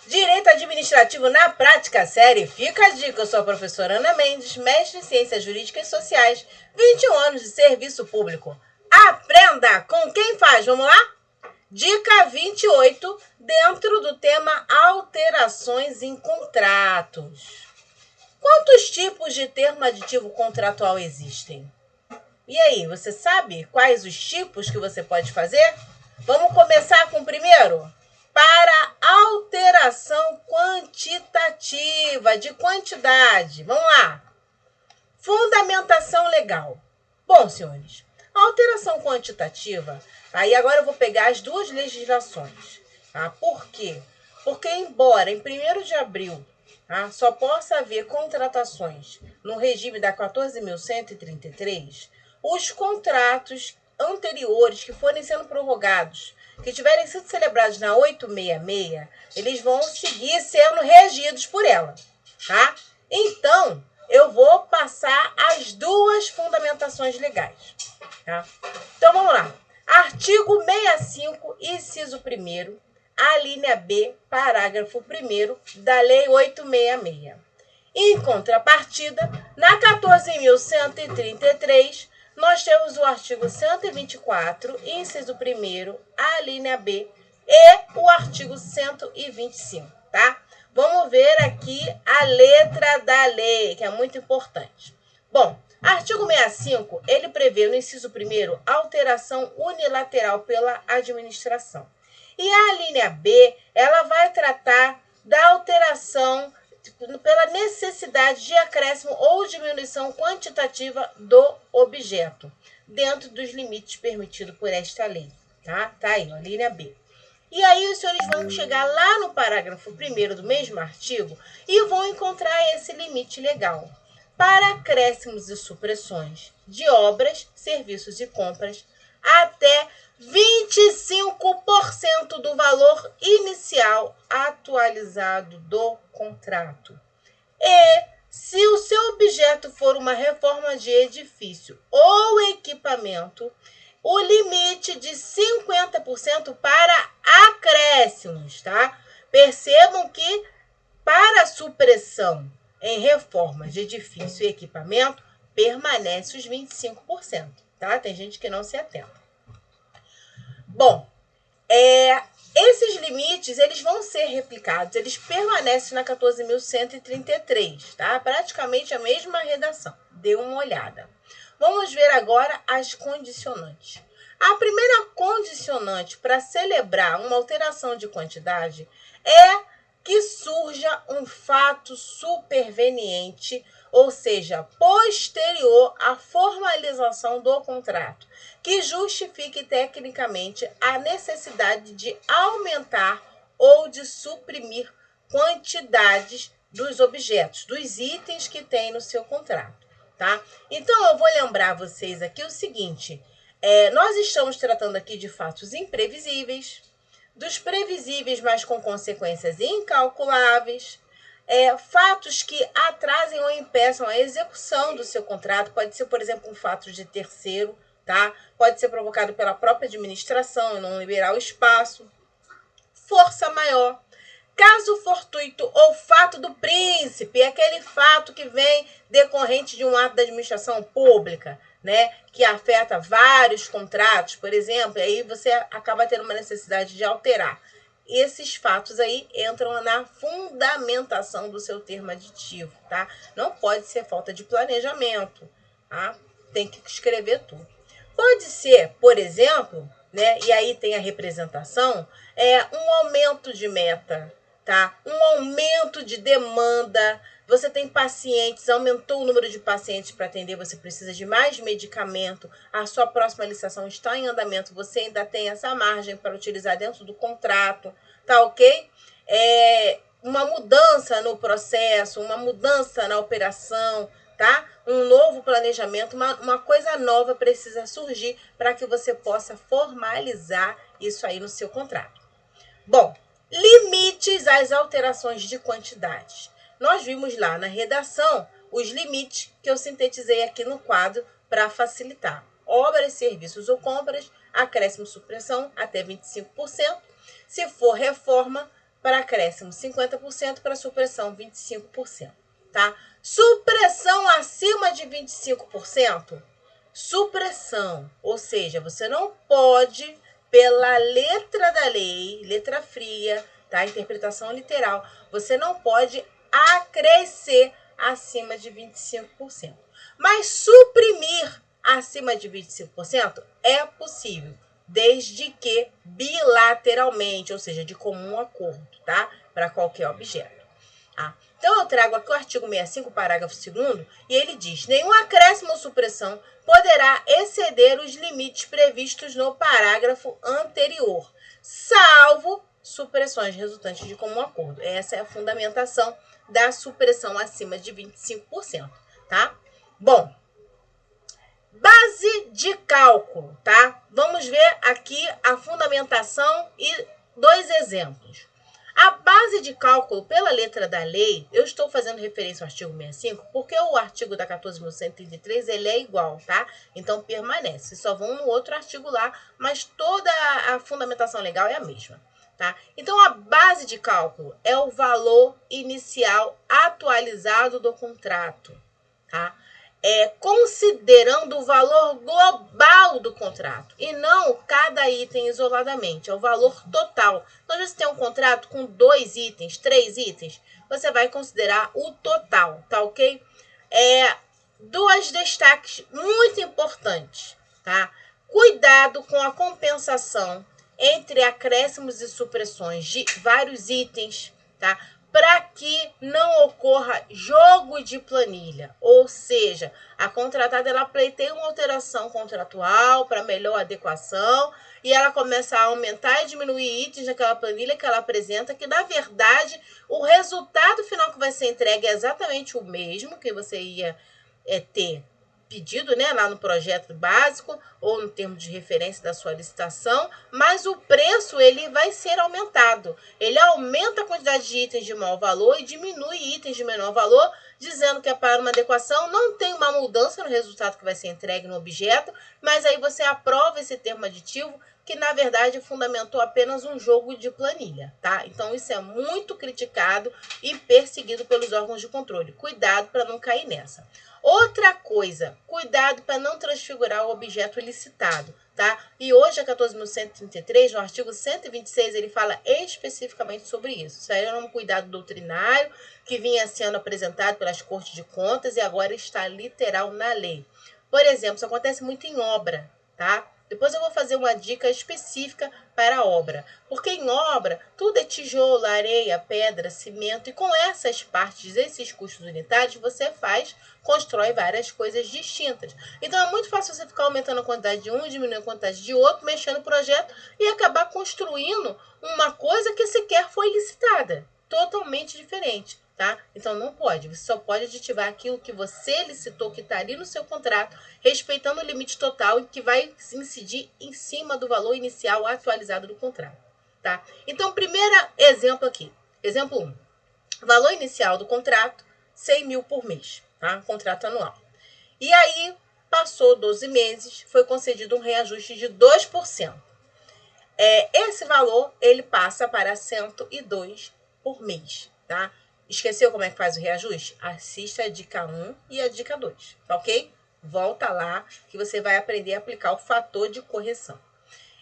Direito Administrativo na Prática Série. Fica a dica, eu sou a professora Ana Mendes, mestre em Ciências Jurídicas e Sociais, 21 anos de serviço público. Aprenda com quem faz, vamos lá? Dica 28, dentro do tema alterações em contratos. Quantos tipos de termo aditivo contratual existem? E aí, você sabe quais os tipos que você pode fazer? Vamos começar com o primeiro? Para alteração quantitativa, de quantidade. Vamos lá. Fundamentação legal. Bom, senhores, a alteração quantitativa, aí agora eu vou pegar as duas legislações. Tá? Por quê? Porque embora em 1º de abril só possa haver contratações no regime da 14.133, os contratos anteriores que forem sendo prorrogados, que tiverem sido celebrados na 866, eles vão seguir sendo regidos por ela, tá? Então, eu vou passar as duas fundamentações legais, tá? Então, vamos lá. Artigo 65, inciso 1º, a linha B, parágrafo 1º da Lei 866. Em contrapartida, na 14.133, nós temos o artigo 124, inciso 1º, a linha B, e o artigo 125, tá? Vamos ver aqui a letra da lei, que é muito importante. Bom, artigo 65, ele prevê no inciso 1º alteração unilateral pela administração. E a linha B, ela vai tratar da alteração pela necessidade de acréscimo ou diminuição quantitativa do objeto, dentro dos limites permitidos por esta lei. Tá aí, ó, linha B. E aí os senhores vão chegar lá no parágrafo 1º do mesmo artigo e vão encontrar esse limite legal. Para acréscimos e supressões de obras, serviços e compras, até 25% do valor inicial atualizado do contrato. E, se o seu objeto for uma reforma de edifício ou equipamento, o limite de 50% para acréscimos, tá? Percebam que para supressão em reformas de edifício e equipamento, permanece os 25%, tá? Tem gente que não se atenta. Bom, esses limites, eles vão ser replicados, eles permanecem na 14.133, tá? Praticamente a mesma redação. Dê uma olhada. Vamos ver agora as condicionantes. A primeira condicionante para celebrar uma alteração de quantidade é que surja um fato superveniente, ou seja, posterior à formalização do contrato, que justifique tecnicamente a necessidade de aumentar ou de suprimir quantidades dos objetos, dos itens que tem no seu contrato, tá? Então, eu vou lembrar vocês aqui o seguinte, nós estamos tratando aqui de fatos imprevisíveis, dos previsíveis, mas com consequências incalculáveis, fatos que atrasem ou impeçam a execução do seu contrato, pode ser, por exemplo, um fato de terceiro, tá? Pode ser provocado pela própria administração e não liberar o espaço. Força maior. Caso fortuito ou fato do príncipe, aquele fato que vem decorrente de um ato da administração pública, né, que afeta vários contratos, por exemplo, e aí você acaba tendo uma necessidade de alterar. Esses fatos aí entram na fundamentação do seu termo aditivo, tá? Não pode ser falta de planejamento, tá? Tem que escrever tudo. Pode ser, por exemplo, né, e aí tem a representação, um aumento de meta, tá? Um aumento de demanda. Você tem pacientes, aumentou o número de pacientes para atender, você precisa de mais medicamento, a sua próxima licitação está em andamento, você ainda tem essa margem para utilizar dentro do contrato, tá ok? Uma mudança no processo, uma mudança na operação, tá? Um novo planejamento, uma coisa nova precisa surgir para que você possa formalizar isso aí no seu contrato. Bom, limites às alterações de quantidades. Nós vimos lá na redação os limites que eu sintetizei aqui no quadro para facilitar. Obras, serviços ou compras, acréscimo supressão até 25%. Se for reforma, para acréscimo 50%, para supressão 25%, tá? Supressão acima de 25%, supressão, ou seja, você não pode, pela letra da lei, letra fria, tá? Interpretação literal, você não pode acrescer acima de 25%. Mas suprimir acima de 25% é possível, desde que bilateralmente, ou seja, de comum acordo, tá? Para qualquer objeto. Então, eu trago aqui o artigo 65, parágrafo 2º, e ele diz: nenhum acréscimo ou supressão poderá exceder os limites previstos no parágrafo anterior, salvo supressões resultantes de comum acordo. Essa é a fundamentação da supressão acima de 25%, tá? Bom, base de cálculo, tá? Vamos ver aqui a fundamentação e dois exemplos. A base de cálculo, pela letra da lei, eu estou fazendo referência ao artigo 65, porque o artigo da 14.133, ele é igual, tá? Então, permanece. Só vão no outro artigo lá, mas toda a fundamentação legal é a mesma, tá? Então, a base de cálculo é o valor inicial atualizado do contrato, tá? Considerando o valor global do contrato e não cada item isoladamente, é o valor total. Então, se você tem um contrato com 2 itens, 3 itens, você vai considerar o total, tá ok? Dois destaques muito importantes, tá? Cuidado com a compensação entre acréscimos e supressões de vários itens, tá? Para que não ocorra jogo de planilha, ou seja, a contratada ela pleiteia uma alteração contratual para melhor adequação e ela começa a aumentar e diminuir itens naquela planilha que ela apresenta, que na verdade o resultado final que vai ser entregue é exatamente o mesmo que você ia ter pedido, né, lá no projeto básico ou no termo de referência da sua licitação, mas o preço ele vai ser aumentado. Ele aumenta a quantidade de itens de maior valor e diminui itens de menor valor, dizendo que é para uma adequação, não tem uma mudança no resultado que vai ser entregue no objeto, mas aí você aprova esse termo aditivo que na verdade fundamentou apenas um jogo de planilha, tá? Então isso é muito criticado e perseguido pelos órgãos de controle. Cuidado para não cair nessa. Outra coisa, cuidado para não transfigurar o objeto licitado, tá? E hoje a 14.133, no artigo 126, ele fala especificamente sobre isso. Isso aí era um cuidado doutrinário que vinha sendo apresentado pelas cortes de contas e agora está literal na lei. Por exemplo, isso acontece muito em obra, tá? Depois eu vou fazer uma dica específica para a obra. Porque em obra, tudo é tijolo, areia, pedra, cimento. E com essas partes, esses custos unitários, você constrói várias coisas distintas. Então é muito fácil você ficar aumentando a quantidade de um, diminuindo a quantidade de outro, mexendo no projeto e acabar construindo uma coisa que sequer foi licitada. Totalmente diferente. Tá? Então não pode, você só pode aditivar aquilo que você licitou, que está ali no seu contrato, respeitando o limite total e que vai incidir em cima do valor inicial atualizado do contrato. Tá? Então, primeiro exemplo aqui, exemplo 1, valor inicial do contrato, 100 mil por mês, tá? Contrato anual. E aí, passou 12 meses, foi concedido um reajuste de 2%. Esse valor, ele passa para 102 por mês, tá? Esqueceu como é que faz o reajuste? Assista a dica 1 e a dica 2, tá ok? Volta lá que você vai aprender a aplicar o fator de correção.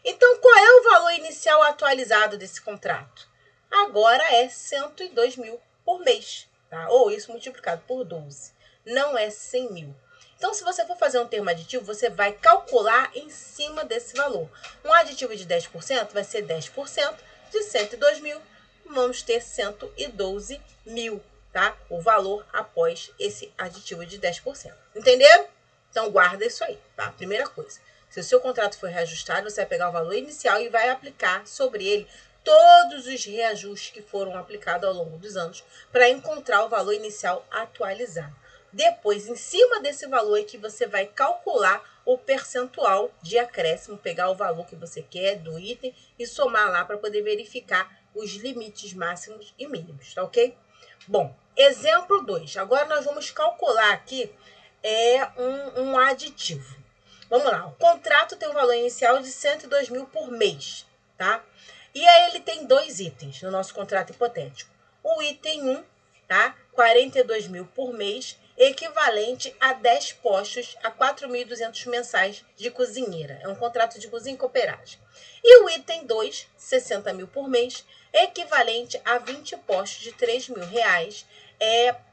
Então, qual é o valor inicial atualizado desse contrato? Agora é 102 mil por mês, tá? Ou isso multiplicado por 12. Não é 100 mil. Então, se você for fazer um termo aditivo, você vai calcular em cima desse valor. Um aditivo de 10% vai ser 10% de 102 mil. Vamos ter 112 mil, tá? O valor após esse aditivo de 10%. Entenderam? Então, guarda isso aí, tá? Primeira coisa. Se o seu contrato for reajustado, você vai pegar o valor inicial e vai aplicar sobre ele todos os reajustes que foram aplicados ao longo dos anos para encontrar o valor inicial atualizado. Depois, em cima desse valor é que você vai calcular o percentual de acréscimo, pegar o valor que você quer do item e somar lá para poder verificar os limites máximos e mínimos, tá ok? Bom, exemplo 2. Agora nós vamos calcular aqui um aditivo. Vamos lá, o contrato tem um valor inicial de 102 mil por mês, tá? E aí ele tem 2 itens no nosso contrato hipotético. O item 1, tá? 42 mil por mês, equivalente a 10 postos a 4.200 mensais de cozinheira. É um contrato de cozinha e cooperagem. E o item 2, 60 mil por mês, equivalente a 20 postos de 3 mil reais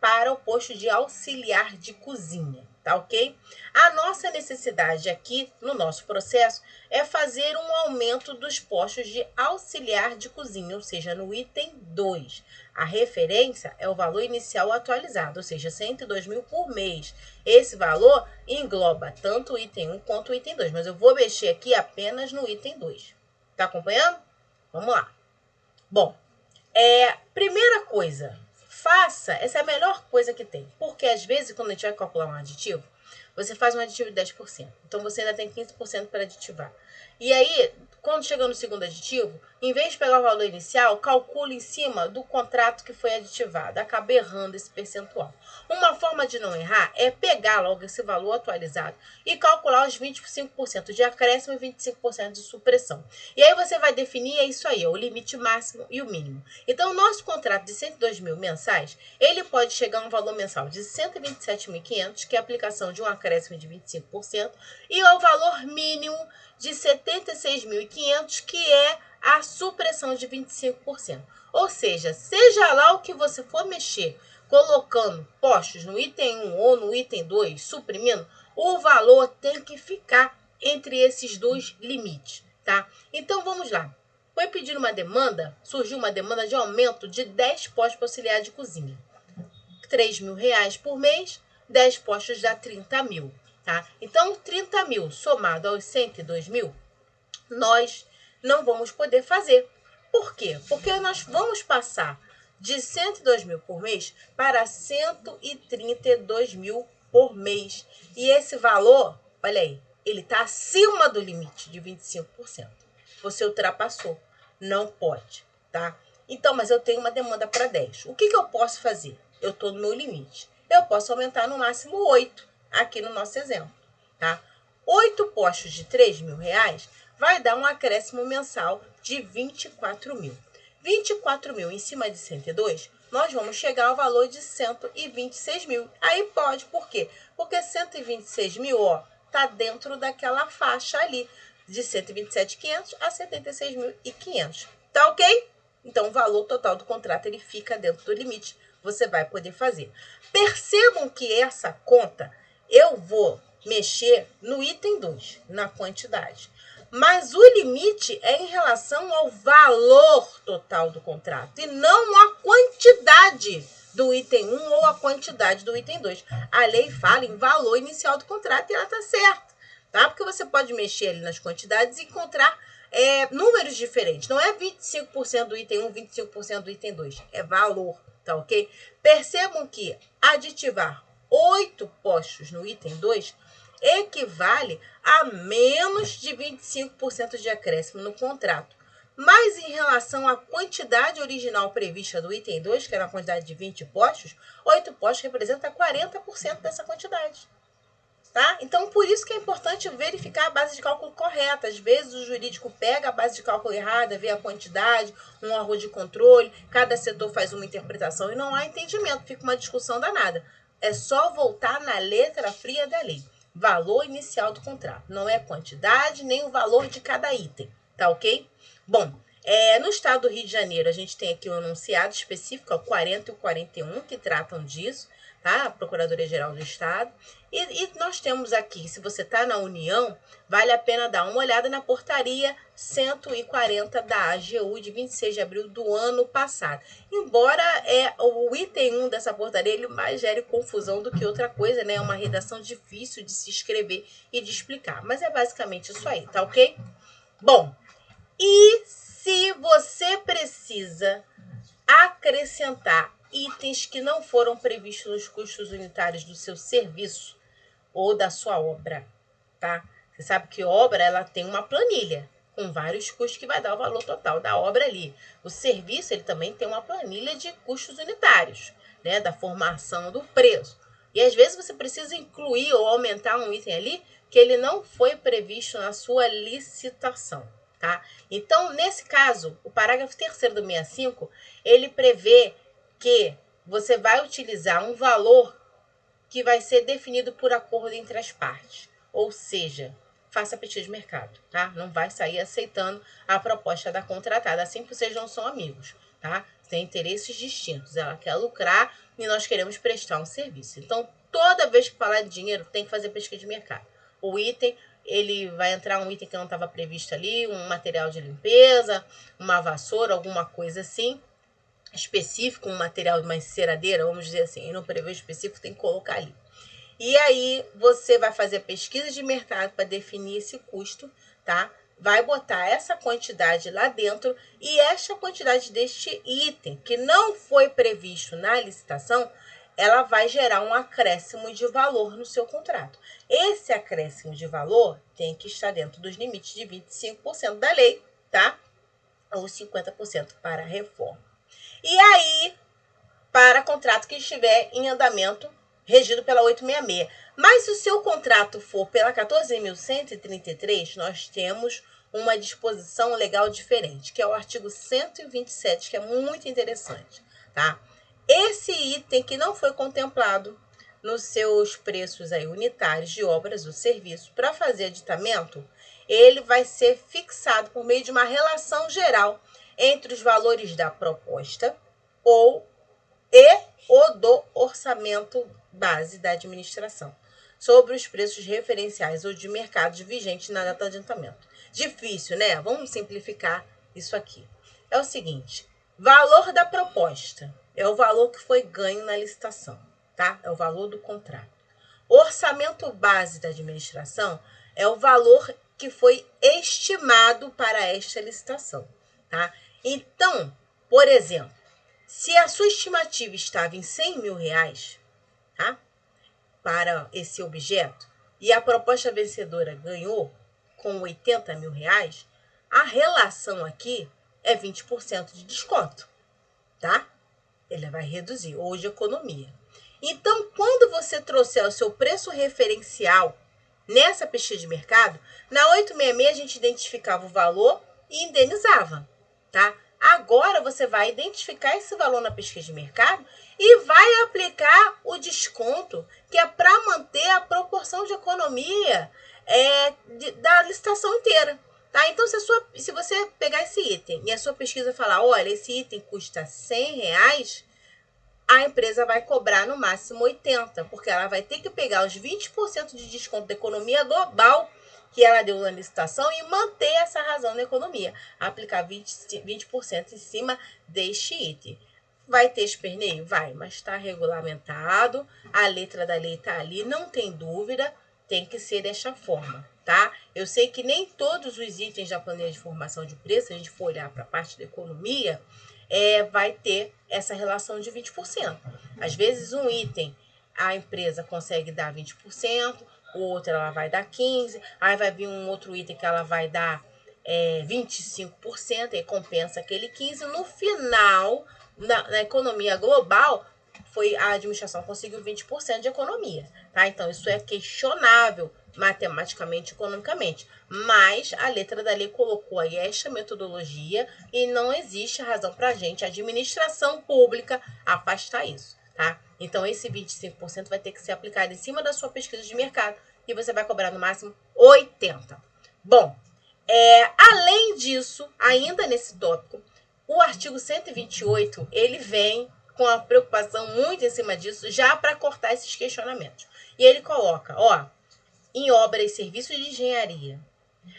para o posto de auxiliar de cozinha, tá ok? A nossa necessidade aqui, no nosso processo, é fazer um aumento dos postos de auxiliar de cozinha, ou seja, no item 2. A referência é o valor inicial atualizado, ou seja, 102 mil por mês. Esse valor engloba tanto o item 1 quanto o item 2, mas eu vou mexer aqui apenas no item 2. Tá acompanhando? Vamos lá. Bom, primeira coisa, essa é a melhor coisa que tem, porque às vezes quando a gente vai calcular um aditivo, você faz um aditivo de 10%, então você ainda tem 15% para aditivar. E aí, quando chega no segundo aditivo, em vez de pegar o valor inicial, calcula em cima do contrato que foi aditivado, acaba errando esse percentual. Uma forma de não errar é pegar logo esse valor atualizado e calcular os 25% de acréscimo e 25% de supressão. E aí você vai definir isso aí, o limite máximo e o mínimo. Então, o nosso contrato de 102 mil mensais, ele pode chegar a um valor mensal de 127.500, que é a aplicação de um acréscimo de 25%, e ao valor mínimo de 76.500, que é a supressão de 25%. Ou seja lá o que você for mexer, colocando postos no item 1 ou no item 2, suprimindo, o valor tem que ficar entre esses dois limites, tá? Então, vamos lá. Foi pedir uma demanda, surgiu uma demanda de aumento de 10 postos para auxiliar de cozinha. 3 mil reais por mês, 10 postos dá 30 mil, tá? Então, 30 mil somado aos 102 mil, nós não vamos poder fazer. Por quê? Porque nós vamos passar de 102 mil por mês para 132 mil por mês. E esse valor, olha aí, ele está acima do limite de 25%. Você ultrapassou. Não pode, tá? Então, mas eu tenho uma demanda para 10. O que eu posso fazer? Eu estou no meu limite. Eu posso aumentar no máximo 8, aqui no nosso exemplo, tá? 8 postos de 3 mil reais vai dar um acréscimo mensal de 24 mil. 24 mil em cima de 102, nós vamos chegar ao valor de 126 mil. Aí pode, por quê? Porque 126 mil, ó, tá dentro daquela faixa ali, de 127.500 a 76.500. Tá ok? Então, o valor total do contrato, ele fica dentro do limite. Você vai poder fazer. Percebam que essa conta, eu vou mexer no item 2, na quantidade. Mas o limite é em relação ao valor total do contrato e não a quantidade do item 1 ou a quantidade do item 2. A lei fala em valor inicial do contrato e ela está certa, tá? Porque você pode mexer ali nas quantidades e encontrar números diferentes. Não é 25% do item 1, 25% do item 2. É valor, tá ok? Percebam que aditivar 8 postos no item 2 equivale a menos de 25% de acréscimo no contrato. Mas em relação à quantidade original prevista do item 2, que era a quantidade de 20 postos, 8 postos representa 40% dessa quantidade. Tá? Então, por isso que é importante verificar a base de cálculo correta. Às vezes o jurídico pega a base de cálculo errada, vê a quantidade, um órgão de controle, cada setor faz uma interpretação e não há entendimento, fica uma discussão danada. É só voltar na letra fria da lei. Valor inicial do contrato. Não é quantidade, nem o valor de cada item. Tá ok? Bom, no estado do Rio de Janeiro, a gente tem aqui um enunciado específico, o 40 e o 41, que tratam disso, tá? A Procuradoria-Geral do Estado. E nós temos aqui, se você está na União, vale a pena dar uma olhada na portaria 140 da AGU de 26 de abril do ano passado. Embora o item 1 dessa portaria ele mais gere confusão do que outra coisa, né? É uma redação difícil de se escrever e de explicar. Mas é basicamente isso aí, tá ok? Bom, e se você precisa acrescentar itens que não foram previstos nos custos unitários do seu serviço ou da sua obra, tá? Você sabe que obra, ela tem uma planilha com vários custos que vai dar o valor total da obra ali. O serviço, ele também tem uma planilha de custos unitários, né? Da formação do preço. E às vezes você precisa incluir ou aumentar um item ali que ele não foi previsto na sua licitação, tá? Então, nesse caso, o parágrafo 3º do 65, ele prevê que você vai utilizar um valor que vai ser definido por acordo entre as partes. Ou seja, faça pesquisa de mercado, tá? Não vai sair aceitando a proposta da contratada, assim que vocês não são amigos, tá? Tem interesses distintos. Ela quer lucrar e nós queremos prestar um serviço. Então, toda vez que falar de dinheiro, tem que fazer pesquisa de mercado. O item, ele vai entrar um item que não estava previsto ali, um material de limpeza, uma vassoura, alguma coisa assim, específico, um material de uma enceradeira, vamos dizer assim, e não prevê específico, tem que colocar ali. E aí você vai fazer a pesquisa de mercado para definir esse custo, tá? Vai botar essa quantidade lá dentro e essa quantidade deste item que não foi previsto na licitação, ela vai gerar um acréscimo de valor no seu contrato. Esse acréscimo de valor tem que estar dentro dos limites de 25% da lei, tá? Ou 50% para a reforma. E aí, para contrato que estiver em andamento, regido pela 866. Mas se o seu contrato for pela 14.133, nós temos uma disposição legal diferente, que é o artigo 127, que é muito interessante, tá? Esse item que não foi contemplado nos seus preços aí unitários de obras ou serviços para fazer aditamento, ele vai ser fixado por meio de uma relação geral entre os valores da proposta ou do orçamento base da administração, sobre os preços referenciais ou de mercado vigentes na data de adiantamento. Difícil, né? Vamos simplificar isso aqui. É o seguinte, valor da proposta é o valor que foi ganho na licitação, tá? É o valor do contrato. Orçamento base da administração é o valor que foi estimado para esta licitação, tá? Então, por exemplo, se a sua estimativa estava em 100 mil reais, tá? Para esse objeto, e a proposta vencedora ganhou com 80 mil reais, a relação aqui é 20% de desconto, tá? Ele vai reduzir, ou de economia. Então, quando você trouxer o seu preço referencial nessa pesquisa de mercado, na 866 a gente identificava o valor e indenizava, tá? Agora você vai identificar esse valor na pesquisa de mercado e vai aplicar o desconto, que é para manter a proporção de economia da licitação inteira. Tá? Então, se você pegar esse item e a sua pesquisa falar, olha, esse item custa 100 reais, a empresa vai cobrar no máximo 80, porque ela vai ter que pegar os 20% de desconto da economia global que ela deu na licitação e manter essa razão na economia, aplicar 20% em cima deste item. Vai ter esperneio? Vai, mas está regulamentado, a letra da lei está ali, não tem dúvida, tem que ser desta forma, tá? Eu sei que nem todos os itens da planilha de formação de preço, se a gente for olhar para a parte da economia, vai ter essa relação de 20%. Às vezes um item a empresa consegue dar 20%, o outro ela vai dar 15%, aí vai vir um outro item que ela vai dar 25%, e compensa aquele 15%. No final, na economia global, a administração conseguiu 20% de economia, tá? Então, isso é questionável matematicamente, economicamente, mas a letra da lei colocou aí esta metodologia e não existe razão para a gente, a administração pública, afastar isso, tá? Então, esse 25% vai ter que ser aplicado em cima da sua pesquisa de mercado e você vai cobrar no máximo 80%. Bom, além disso, ainda nesse tópico, o artigo 128, ele vem com a preocupação muito em cima disso, já para cortar esses questionamentos. E ele coloca, em obras e serviços de engenharia,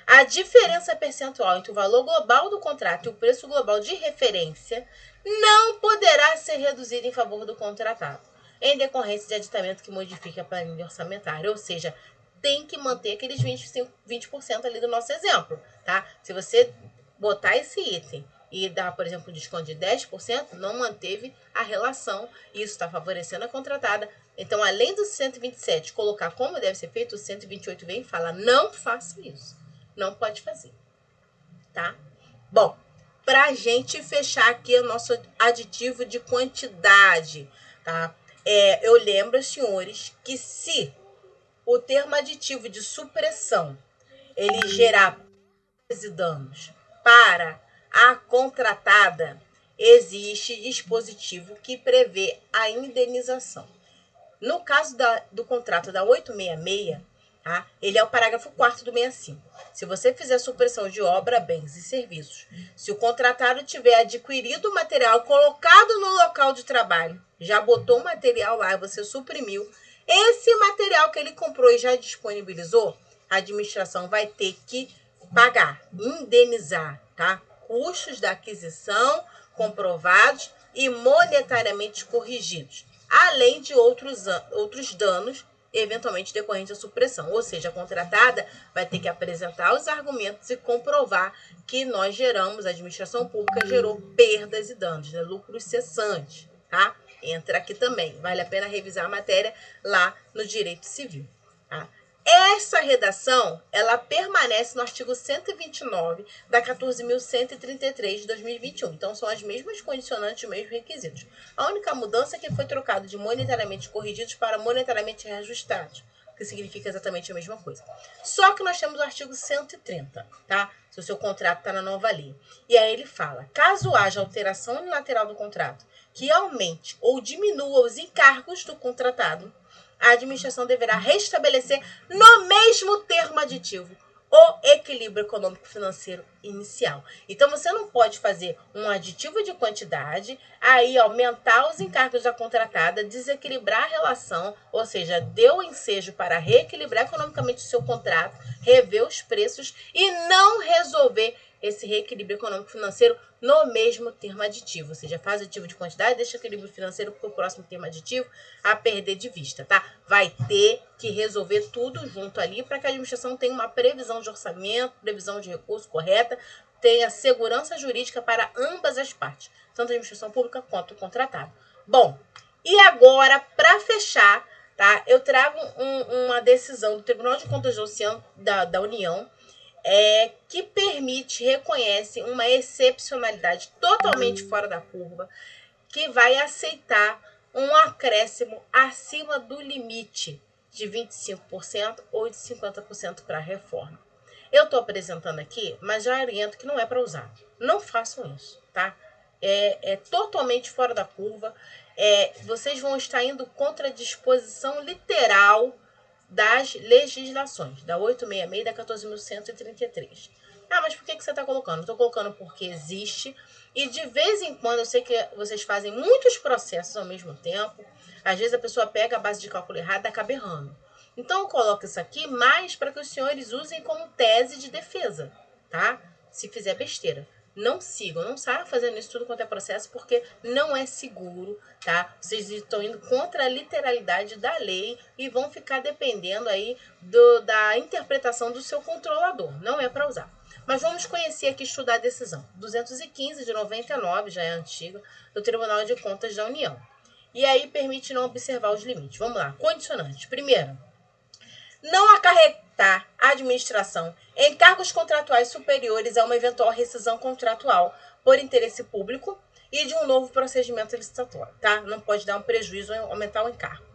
a diferença percentual entre o valor global do contrato e o preço global de referência não poderá ser reduzida em favor do contratado, em decorrência de aditamento que modifique a planilha orçamentária, ou seja, tem que manter aqueles 20% ali do nosso exemplo, tá? Se você botar esse item e dar, por exemplo, um desconto de 10%, não manteve a relação, isso está favorecendo a contratada. Então, além do 127 colocar como deve ser feito, o 128 vem e fala, não faça isso, não pode fazer, tá? Bom, para a gente fechar aqui o nosso aditivo de quantidade, tá? Eu lembro, senhores, que se o termo aditivo de supressão ele gerar e danos para a contratada, existe dispositivo que prevê a indenização. No caso do contrato da 866, tá? Ele é o parágrafo 4º do 65. Se você fizer supressão de obra, bens e serviços, se o contratado tiver adquirido o material colocado no local de trabalho, já botou o material lá e você suprimiu, esse material que ele comprou e já disponibilizou, a administração vai ter que pagar, indenizar, tá? Custos da aquisição comprovados e monetariamente corrigidos, além de outros danos eventualmente decorrentes da supressão. Ou seja, a contratada vai ter que apresentar os argumentos e comprovar que nós geramos, a administração pública gerou perdas e danos, né? Lucros cessantes, tá? Entra aqui também. Vale a pena revisar a matéria lá no Direito Civil, tá? Essa redação, ela permanece no artigo 129 da 14.133 de 2021. Então, são as mesmas condicionantes, os mesmos requisitos. A única mudança é que foi trocado de monetariamente corrigidos para monetariamente reajustados, que significa exatamente a mesma coisa. Só que nós temos o artigo 130, tá? Se o seu contrato está na nova lei. E aí ele fala, caso haja alteração unilateral do contrato que aumente ou diminua os encargos do contratado, a administração deverá restabelecer no mesmo termo aditivo o equilíbrio econômico-financeiro inicial. Então, você não pode fazer um aditivo de quantidade, aí aumentar os encargos da contratada, desequilibrar a relação, ou seja, deu o ensejo para reequilibrar economicamente o seu contrato, rever os preços e não resolver esse reequilíbrio econômico-financeiro no mesmo termo aditivo. Ou seja, faz aditivo de quantidade, deixa o equilíbrio financeiro para o próximo termo aditivo a perder de vista, tá? Vai ter que resolver tudo junto ali para que a administração tenha uma previsão de orçamento, previsão de recurso correta, tenha segurança jurídica para ambas as partes, tanto a administração pública quanto o contratado. Bom, e agora, para fechar, tá? Eu trago uma decisão do Tribunal de Contas da União, que permite, reconhece uma excepcionalidade totalmente fora da curva, que vai aceitar um acréscimo acima do limite de 25% ou de 50% para a reforma. Eu estou apresentando aqui, mas já oriento que não é para usar. Não façam isso, tá? É totalmente fora da curva. Vocês vão estar indo contra a disposição literal das legislações, da 866 e da 14.133. Ah, mas por que você está colocando? Estou colocando porque existe, e de vez em quando, eu sei que vocês fazem muitos processos ao mesmo tempo, às vezes a pessoa pega a base de cálculo errada e acaba errando. Então, eu coloco isso aqui mais para que os senhores usem como tese de defesa, tá? Se fizer besteira. Não sigam, não saiam fazendo isso tudo quanto é processo, porque não é seguro, tá? Vocês estão indo contra a literalidade da lei e vão ficar dependendo aí da interpretação do seu controlador. Não é para usar. Mas vamos conhecer aqui, estudar a decisão. 215 de 99, já é antiga, do Tribunal de Contas da União. E aí permite não observar os limites. Vamos lá, condicionantes. Primeiro, não acarretar a administração encargos contratuais superiores a uma eventual rescisão contratual por interesse público e de um novo procedimento licitatório, tá? Não pode dar um prejuízo ou aumentar o encargo.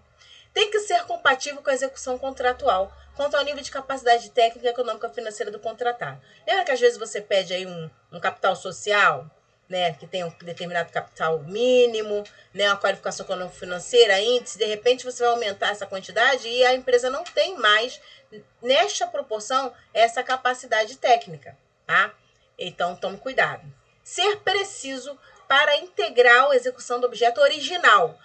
Tem que ser compatível com a execução contratual, quanto ao nível de capacidade técnica, econômica e financeira do contratado. Lembra que às vezes você pede aí um capital social, né, que tem um determinado capital mínimo, né, uma qualificação econômico-financeira, índice, de repente você vai aumentar essa quantidade e a empresa não tem mais, nesta proporção, essa capacidade técnica, tá? Então, tome cuidado. Ser preciso para integral a execução do objeto original,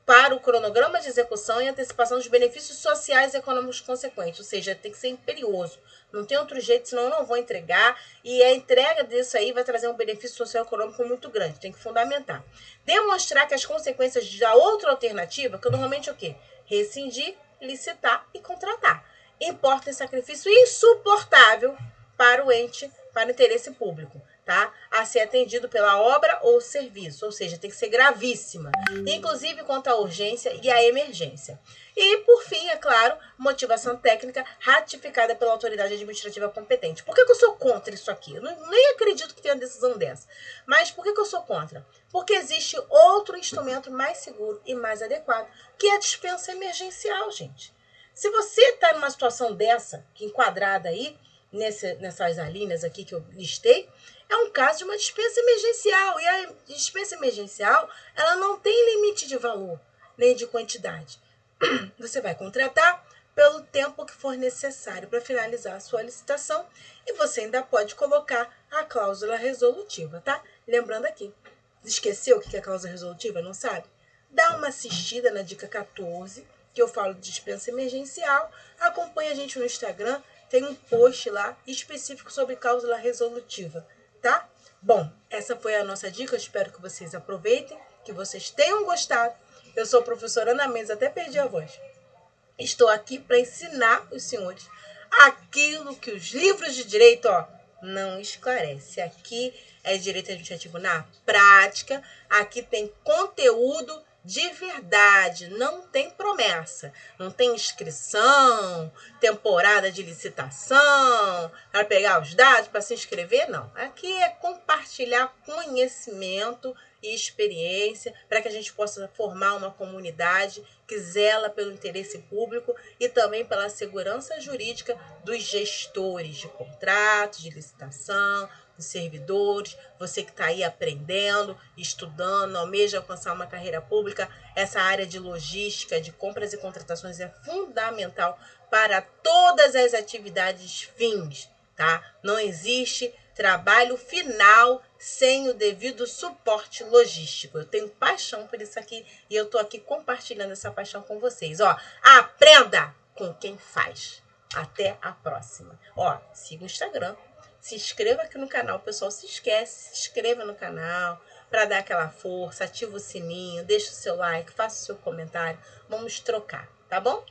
para o cronograma de execução e antecipação dos benefícios sociais e econômicos consequentes. Ou seja, tem que ser imperioso. Não tem outro jeito, senão eu não vou entregar. E a entrega disso aí vai trazer um benefício social e econômico muito grande. Tem que fundamentar. Demonstrar que as consequências da outra alternativa, que normalmente é o quê? Rescindir, licitar e contratar. Importa esse sacrifício insuportável para o ente, para o interesse público, tá? A ser atendido pela obra ou serviço, ou seja, tem que ser gravíssima, inclusive quanto à urgência e à emergência. E, por fim, é claro, motivação técnica ratificada pela autoridade administrativa competente. Por que eu sou contra isso aqui? Eu nem acredito que tenha uma decisão dessa. Mas por que eu sou contra? Porque existe outro instrumento mais seguro e mais adequado, que é a dispensa emergencial, gente. Se você está numa situação dessa, que enquadrada aí, nessas alíneas aqui que eu listei, é um caso de uma dispensa emergencial. E a dispensa emergencial, ela não tem limite de valor, nem de quantidade. Você vai contratar pelo tempo que for necessário para finalizar a sua licitação e você ainda pode colocar a cláusula resolutiva, tá? Lembrando aqui, esqueceu o que é cláusula resolutiva? Não sabe? Dá uma assistida na dica 14, que eu falo de dispensa emergencial. Acompanhe a gente no Instagram, tem um post lá específico sobre cláusula resolutiva, tá? Bom, essa foi a nossa dica, eu espero que vocês aproveitem, que vocês tenham gostado. Eu sou a professora Ana Mendes, até perdi a voz. Estou aqui para ensinar os senhores aquilo que os livros de direito, não esclarece. Aqui é direito administrativo na prática, aqui tem conteúdo de verdade, não tem promessa, não tem inscrição, temporada de licitação, para pegar os dados, para se inscrever, não. Aqui é compartilhar conhecimento e experiência para que a gente possa formar uma comunidade que zela pelo interesse público e também pela segurança jurídica dos gestores de contratos, de licitação, dos servidores, você que está aí aprendendo, estudando, almeja alcançar uma carreira pública, essa área de logística, de compras e contratações é fundamental para todas as atividades fins, tá? Não existe trabalho final sem o devido suporte logístico. Eu tenho paixão por isso aqui e eu tô aqui compartilhando essa paixão com vocês. Aprenda com quem faz. Até a próxima. Siga o Instagram. Se inscreva aqui no canal. O pessoal se esquece. Se inscreva no canal para dar aquela força. Ativa o sininho. Deixa o seu like. Faça o seu comentário. Vamos trocar, tá bom?